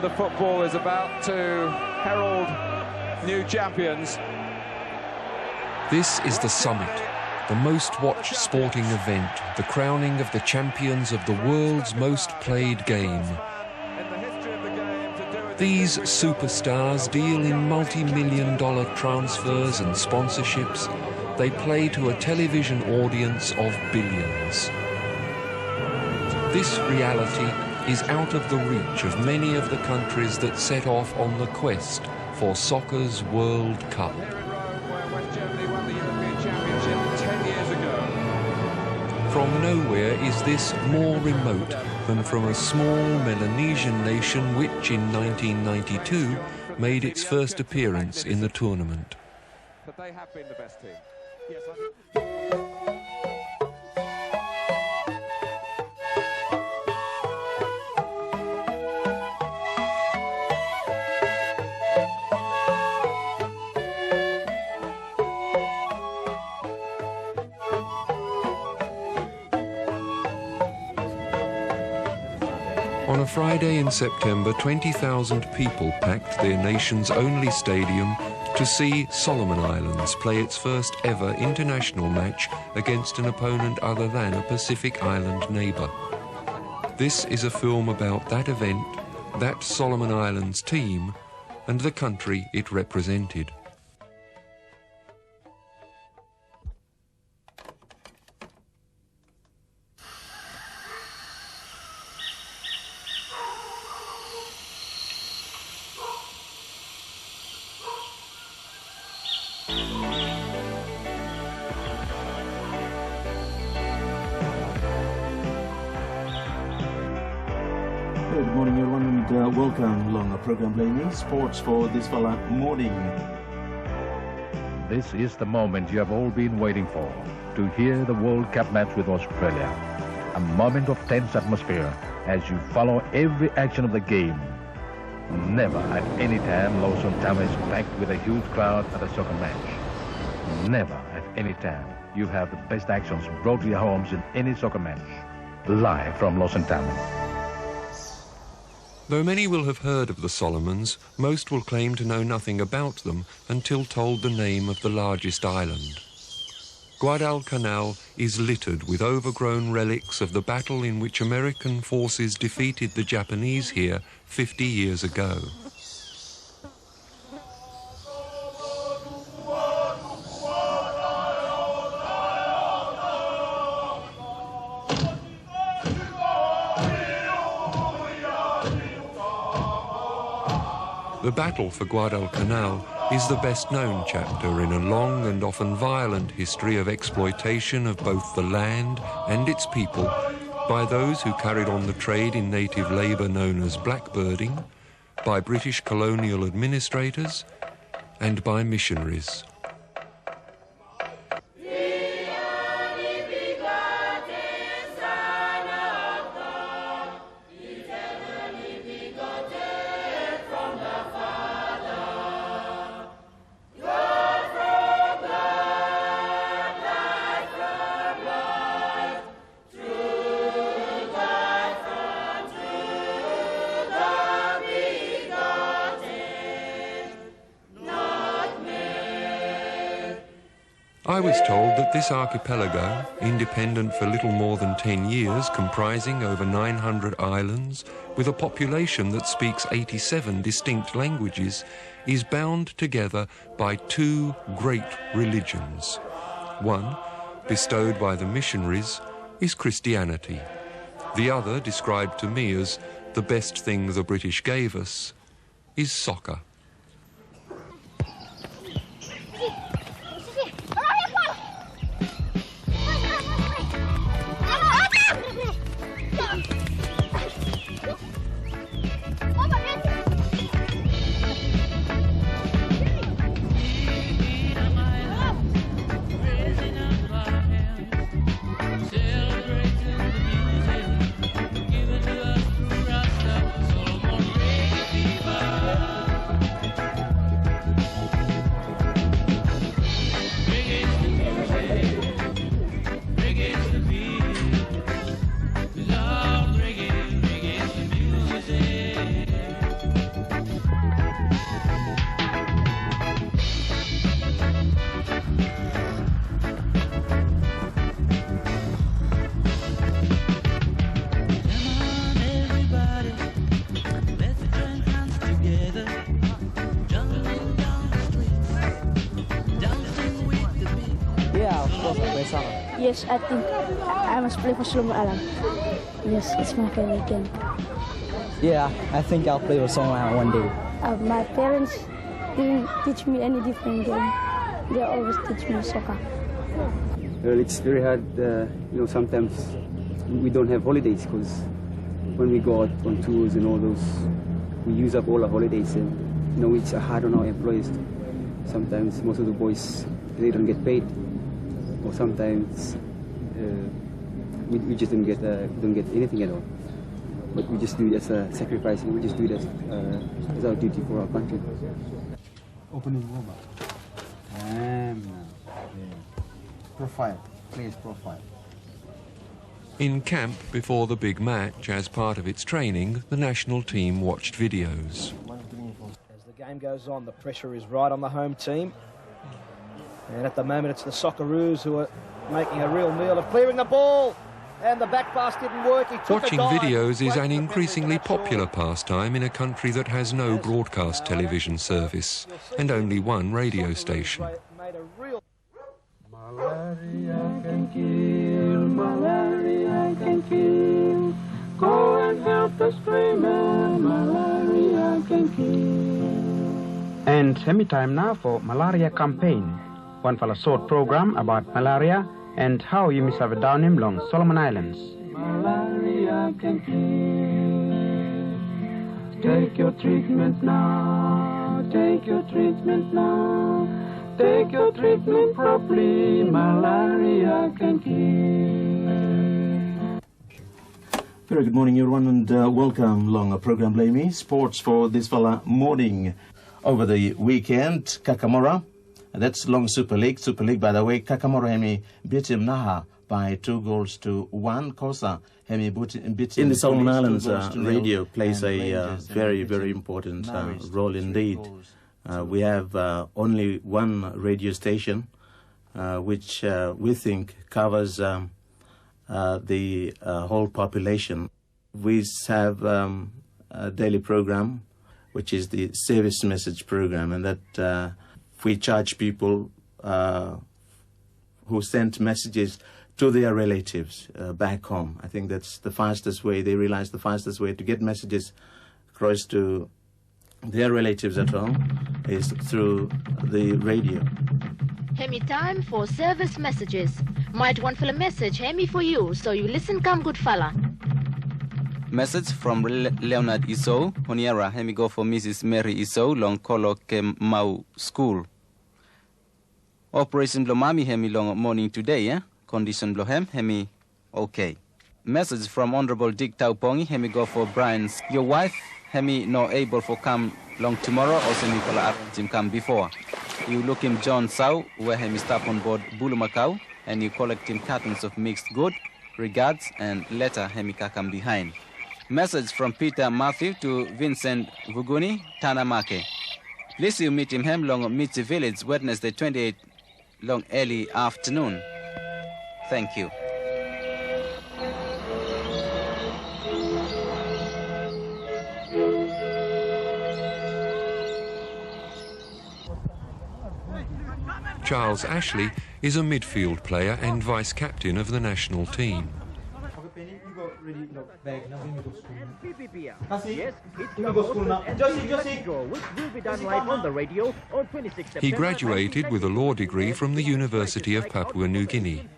the football is about to herald new champions. This is the summit, the most watched sporting event, the crowning of the champions of the world's most played game. These superstars deal in multi-million-dollar transfers and sponsorships. They play to a television audience of billions. This reality is out of the reach of many of the countries that set off on the quest for soccer's World Cup. From nowhere is this more remote than from a small Melanesian nation which in 1992 made its first appearance in the tournament. But they have been the best team. Yes, On a Friday in September, 20,000 people packed their nation's only stadium to see Solomon Islands play its first ever international match against an opponent other than a Pacific Island neighbour. This is a film about that event, that Solomon Islands team, and the country it represented. Good morning everyone and welcome along our program playing sports for this morning. This is the moment you have all been waiting for, to hear the World Cup match with Australia. A moment of tense atmosphere as you follow every action of the game. Never at any time Lawson Town is packed with a huge crowd at a soccer match. Never at any time you have the best actions brought to your homes in any soccer match. Live from Lawson Town. Though many will have heard of the Solomons, most will claim to know nothing about them until told the name of the largest island. Guadalcanal is littered with overgrown relics of the battle in which American forces defeated the Japanese here 50 years ago. The battle for Guadalcanal is the best-known chapter in a long and often violent history of exploitation of both the land and its people by those who carried on the trade in native labour known as blackbirding, by British colonial administrators, and by missionaries. I was told that this archipelago, independent for little more than 10 years, comprising over 900 islands, with a population that speaks 87 distinct languages, is bound together by two great religions. One, bestowed by the missionaries, is Christianity. The other, described to me as the best thing the British gave us, is soccer. also play soccer? Yes, I think I must play for Slomo Alam. Yes, it's my favorite game. Yeah, I think I'll play with someone one day. My parents didn't teach me any different game. They always teach me soccer. Well, it's very hard, sometimes we don't have holidays because when we go out on tours and all those, we use up all our holidays and, it's hard on our employers. Sometimes most of the boys, they don't get paid, or sometimes we just don't get anything at all. But we just do it as a sacrifice, and we just do it as our duty for our country. Opening mobile. Profile, please profile. In camp before the big match, as part of its training, the national team watched videos. As the game goes on, the pressure is right on the home team. And at the moment, it's the Socceroos who are making a real meal of clearing the ball. And the back pass didn't work. He took Watching videos is an increasingly popular pastime in a country that has no broadcast television service and only one radio station. Malaria can kill, malaria can kill. Go and help the screamer, malaria can kill. And semi-time now for Malaria Campaign, one for a short program about malaria and how you miss have down him along Solomon Islands. Malaria can kill. Take your treatment now, take your treatment now. Take your treatment properly, malaria can kill. Very good morning, everyone, and welcome along a program blaming sports for this fella morning. Over the weekend, Kakamora, that's long Super League, by the way. Kakamora Hemi beat him Naha by 2-1. Kosa Hemi beat in the Solomon Islands, radio plays a very, very important role indeed. We have only one radio station, which we think covers the whole population. We have a daily program, which is the service message program, and that we charge people who send messages to their relatives back home. I think that's the fastest way. They realize the fastest way to get messages across to their relatives at home is through the radio. Hemi time for service messages. Might want for a message, Hemi for you, so you listen, come good fella. Message from Leonard Iso, Honiara, Hemi go for Mrs. Mary Iso, long Kolo Ke Mau School. Operation Blomami Hemi long morning today, eh? Condition Blohem, Hemi okay. Message from Honorable Dick Taupongi, Hemi go for Brian's, your wife, Hemi no able for come long tomorrow, or semi for him come before. You look him John Sau, where Hemi stop on board Bulumakau, and you collect him cartons of mixed good, regards, and letter Hemi come behind. Message from Peter Matthew to Vincent Vuguni, Tanamake. Please you meet him long Mitzi Village, Wednesday 28 long early afternoon. Thank you. Charles Ashley is a midfield player and vice-captain of the national team. He graduated with a law degree from the University of Papua New Guinea.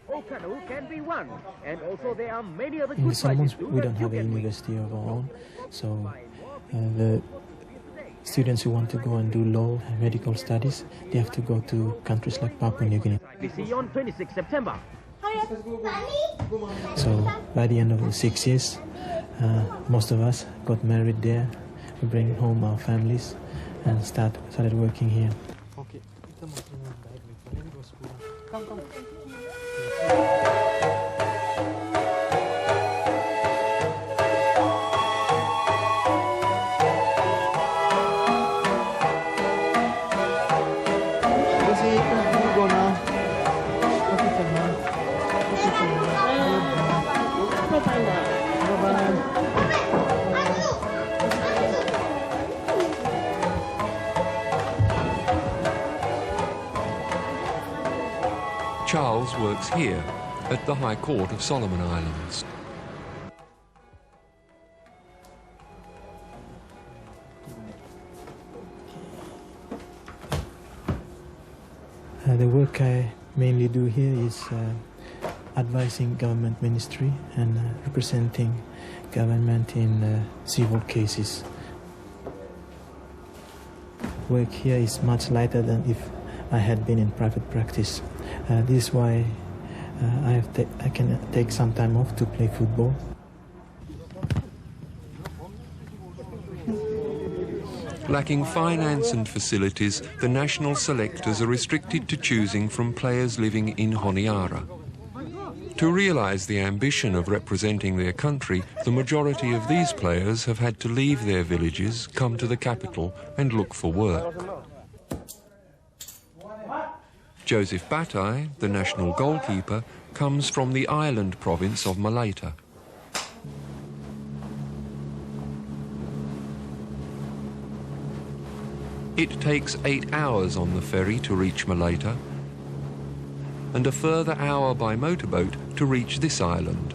In the Solomons, we don't have a university of our own, so the students who want to go and do law and medical studies, they have to go to countries like Papua New Guinea. We see you on 26 September. So by the end of the 6 years, most of us got married there. We bring home our families and started working here. Okay. Come. Charles works here at the High Court of Solomon Islands. The work I mainly do here is advising government ministry and representing government in civil cases. Work here is much lighter than if I had been in private practice. This is why I can take some time off to play football. Lacking finance and facilities, the national selectors are restricted to choosing from players living in Honiara. To realise the ambition of representing their country, the majority of these players have had to leave their villages, come to the capital and look for work. Joseph Batai, the national goalkeeper, comes from the island province of Malaita. It takes 8 hours on the ferry to reach Malaita and a further hour by motorboat to reach this island,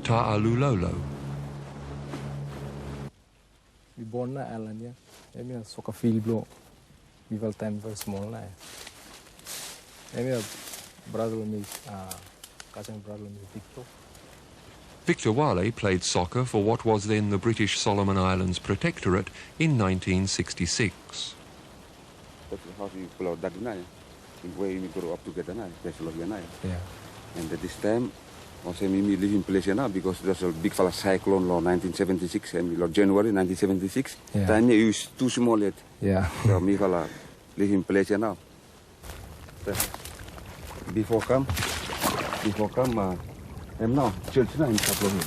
Ta'alulolo. We born na island ya. Emi a soccer field blow. We will time very small na. Emi a brother me cousin brother me Victor. Victor Wale played soccer for what was then the British Solomon Islands Protectorate in 1966. That's how we pull out that night. Where we grow up together now, yeah. And at this time, also we live in place now because there's a big fella cyclone law 1976 and January 1976. Yeah. Time you is too small yet. Yeah. So me fella live in place now. Before come, I'm now church now in Cyclone.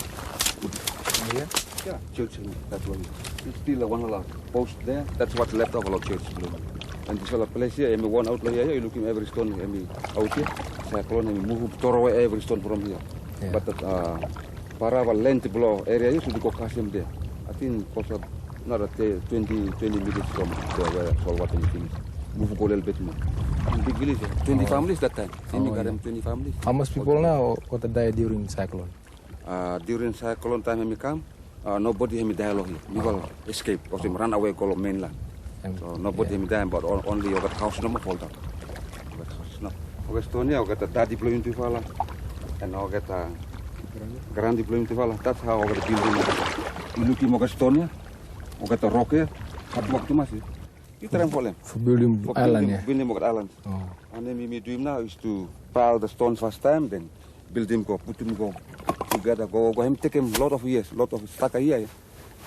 Here? Yeah, church. That's what. It's still one post there. That's what's left of our church. And this whole place here, and one outlaw here, you look at every stone, and out here, cyclone, and move, throw away every stone from here. Yeah. But Parava length below area, you should go custom there. I think also another 20 minutes from where all water is finished. Move go a little bit more. Big village, 20 families that time. Yeah. 20 families. How much people now got to die during cyclone? During cyclone time, we come, nobody have dialogue here. We will escape, or run away, go mainland. So nobody me dying, but only you got house number fall down. Okay, Estonia, I got a daddy deployment to follow, and I got a grand deployment to follow. That's how I got a building. You look in Estonia, I got a rock here, hard work to massive. You try and follow him. For building island, yeah. Building island. Oh. And then we do him now is to pile the stones first time, then build him go, put him go together, go. Him take him a lot of years, lot of stuck a year.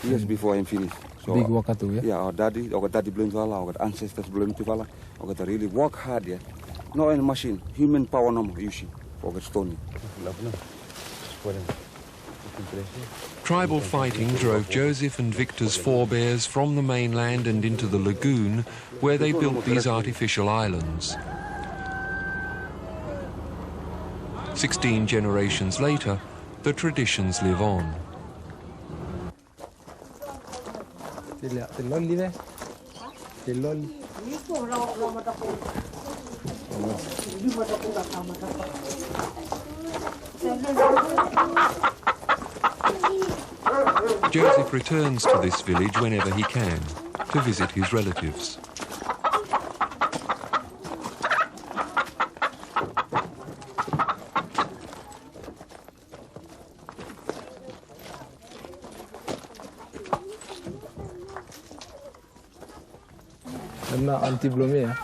Years before I'm finished. So, big work too, yeah? Yeah, our daddy belongs to Allah, our ancestors belong to Allah. We got to really work hard, yeah. No any machine, human power no more, using for the stone. Tribal fighting drove Joseph and Victor's forebears from the mainland and into the lagoon, where they built these artificial islands. 16 generations later, the traditions live on. Joseph returns to this village whenever he can, to visit his relatives. I'm not anti-bloom here.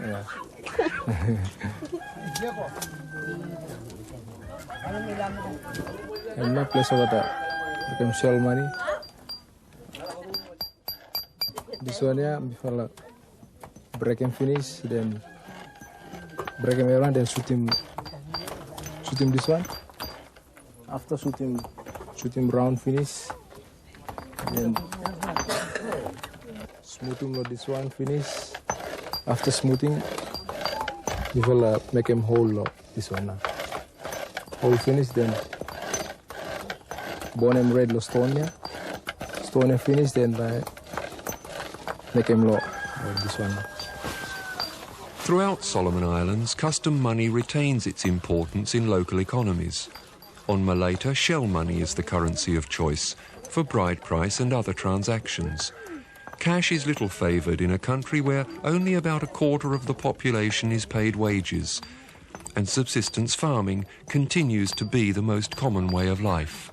Yeah. I'm not place over there. You can sell money. This one here, before break and finish, then break him around, then shoot him this one. After shoot him round finish, then smoothing this one finish. After smoothing, you will make him whole this one now. Whole finish, then bone him red stone finish, then make him low this one. Throughout Solomon Islands, custom money retains its importance in local economies. On Malaita, shell money is the currency of choice for bride price and other transactions. Cash is little favoured in a country where only about a quarter of the population is paid wages, and subsistence farming continues to be the most common way of life.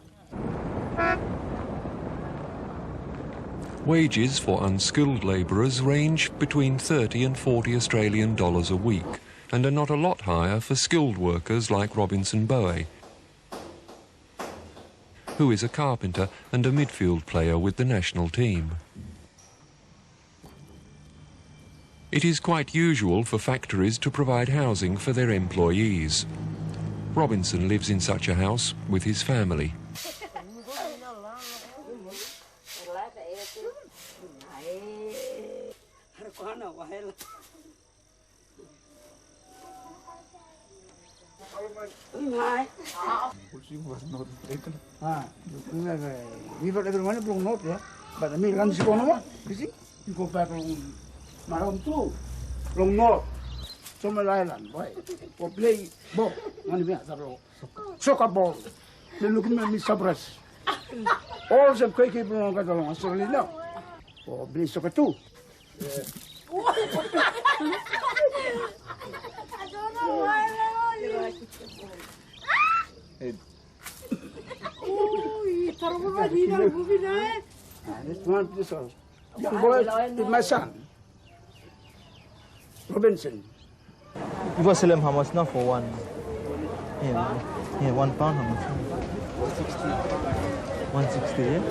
Wages for unskilled labourers range between 30 and 40 Australian dollars a week, and are not a lot higher for skilled workers like Robinson Bowe, who is a carpenter and a midfield player with the national team. It is quite usual for factories to provide housing for their employees. Robinson lives in such a house with his family. We got everyone from north, yeah. But I mean, you see, you go back from north, Solomon Island, right? For play ball, soccer ball. They look at me suppress. All some quick people don't get along, Australia now. For play soccer too. This young boy is my son, Robinson. You was selling how much now for one? Yeah, £1 how much? 160, yeah?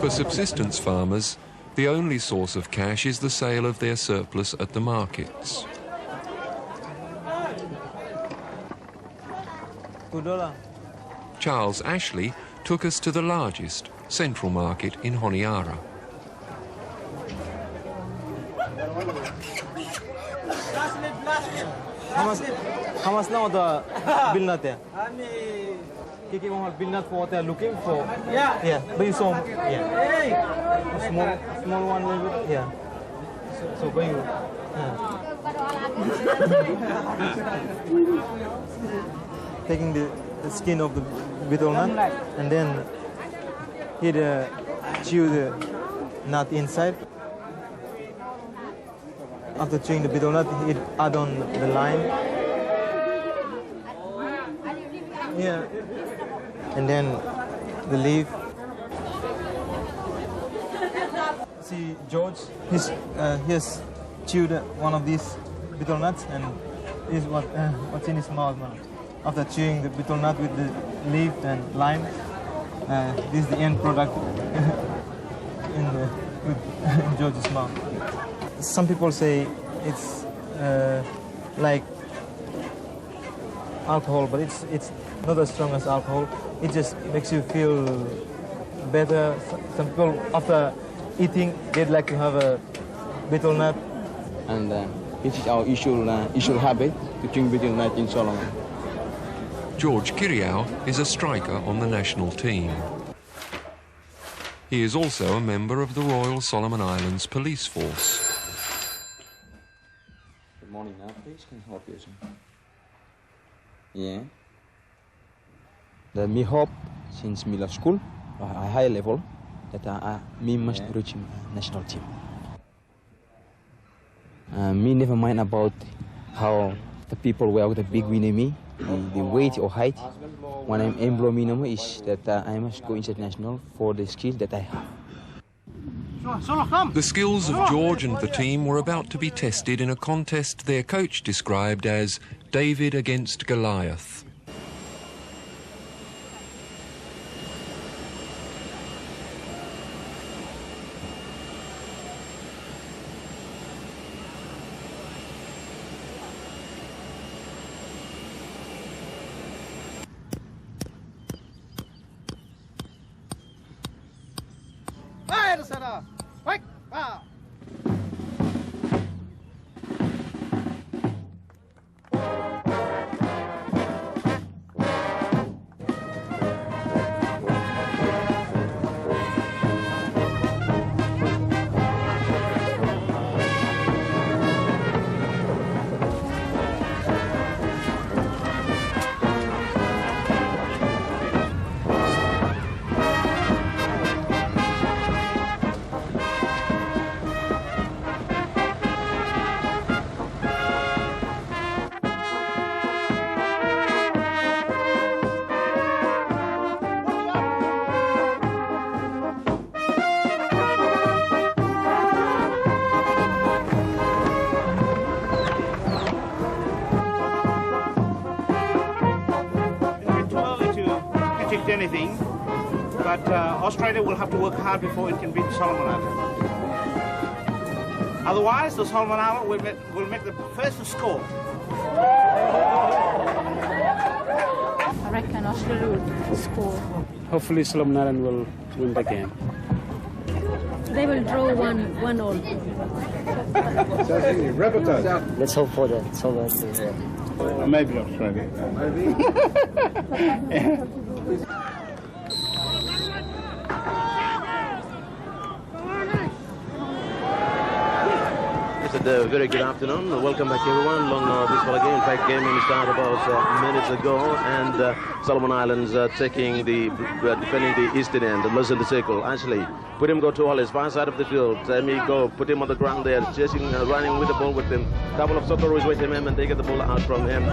For subsistence farmers, the only source of cash is the sale of their surplus at the markets. $2. Charles Ashley took us to the largest central market in Honiara. How much now the bill nut there? Kiki want bill nut for what they're looking for. Yeah, bring some. Yeah, small one little bit. Yeah. So bring. Taking the skin of the betel nut and then he'd chew the nut inside. After chewing the betel nut, he'd add on the lime. Yeah. And then the leaf. See, George, he has chewed one of these betel nuts, and this is what's in his mouth now. After chewing the betel nut with the leaf and lime, this is the end product in George's mouth. Some people say it's like alcohol, but it's not as strong as alcohol. It just makes you feel better. Some people, after eating, they'd like to have a betel nut. And this is our usual habit to drink betel nut in Solomon. George Kiriau is a striker on the national team. He is also a member of the Royal Solomon Islands Police Force. Good morning now, please. Can I help you? Yeah. Me hope since me left school, a high level, that me must reach national team. Me never mind about how the people were with the big win in me, the weight or height. When I'm emblo minimum is that I must go international for the skills that I have. The skills of George and the team were about to be tested in a contest their coach described as David against Goliath. But Australia will have to work hard before it can beat Solomon Islands. Otherwise, the Solomon Islands will make the first to score. I reckon Australia will score. Hopefully Solomon Islands will win the game. They will draw 1-1. Let's hope for that. So maybe Australia. A very good afternoon. Welcome back, everyone. Long this ball game. In fact, game started about minutes ago, and Solomon Islands taking the defending the eastern end, the in the circle. Actually, put him go to all his far side of the field. Let go, put him on the ground there, chasing, running with the ball with him. Couple of Socceroos with him, and they get the ball out from him.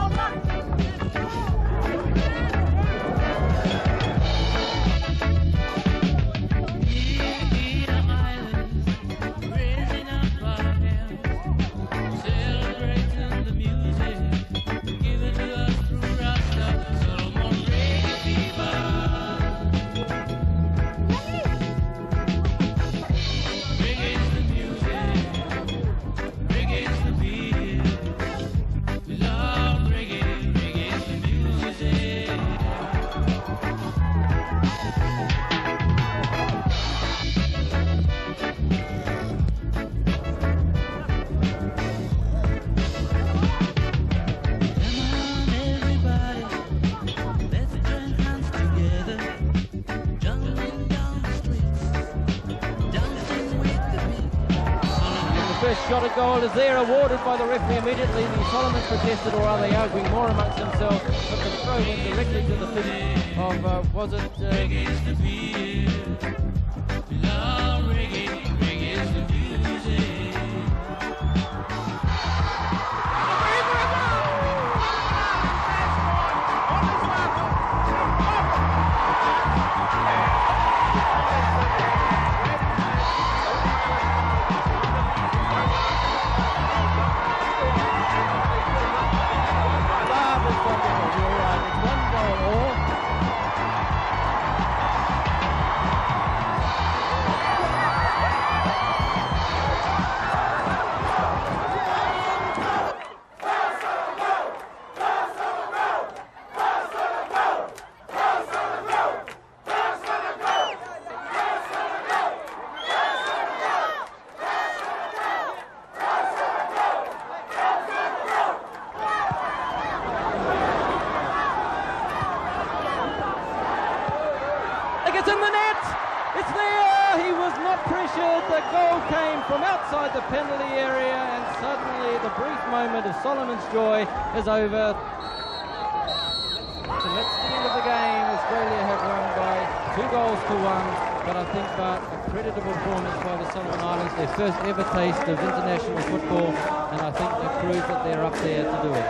Shot a goal is there, awarded by the referee immediately. The Solomons protested, or are they arguing more amongst themselves? But the throw went directly to the feet of, was it... It's in the net! It's there! He was not pressured. The goal came from outside the penalty area, and suddenly the brief moment of Solomon's joy is over. So that's the end of the game. Australia have won by 2-1, but I think a creditable performance by the Solomon Islands, their first ever taste of international football, and I think they proved that they're up there to do it.